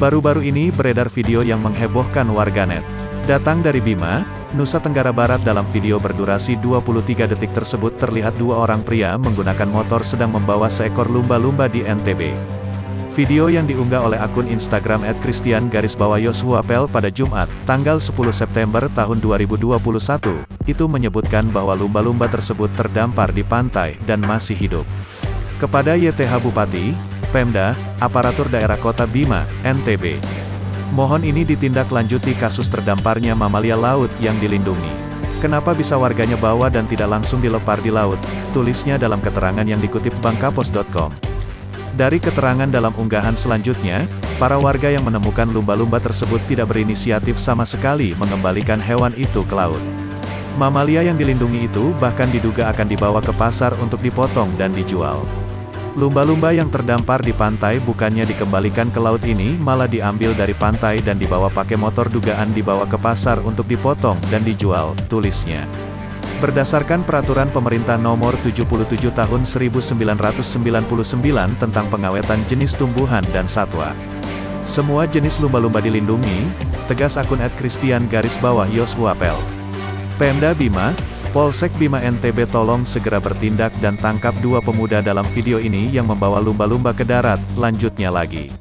Baru-baru ini beredar video yang menghebohkan warganet. Datang dari Bima, Nusa Tenggara Barat. Dalam video berdurasi 23 detik tersebut terlihat dua orang pria menggunakan motor sedang membawa seekor lumba-lumba di NTB. Video yang diunggah oleh akun Instagram @christian_yoshuapel pada Jumat, tanggal 10 September tahun 2021, itu menyebutkan bahwa lumba-lumba tersebut terdampar di pantai dan masih hidup. Kepada YTH Bupati, Pemda, Aparatur Daerah Kota Bima, NTB. Mohon ini ditindaklanjuti kasus terdamparnya mamalia laut yang dilindungi. Kenapa bisa warganya bawa dan tidak langsung dilepar di laut? Tulisnya dalam keterangan yang dikutip bangkapos.com. Dari keterangan dalam unggahan selanjutnya, para warga yang menemukan lumba-lumba tersebut tidak berinisiatif sama sekali mengembalikan hewan itu ke laut. Mamalia yang dilindungi itu bahkan diduga akan dibawa ke pasar untuk dipotong dan dijual. Lumba-lumba yang terdampar di pantai bukannya dikembalikan ke laut ini malah diambil dari pantai dan dibawa pakai motor, dugaan dibawa ke pasar untuk dipotong dan dijual, tulisnya. Berdasarkan Peraturan Pemerintah Nomor 77 Tahun 1999 tentang pengawetan jenis tumbuhan dan satwa, semua jenis lumba-lumba dilindungi, tegas akun @christian_yoshuapel. Pemda Bima, Polsek Bima NTB, tolong segera bertindak dan tangkap dua pemuda dalam video ini yang membawa lumba-lumba ke darat, lanjutnya lagi.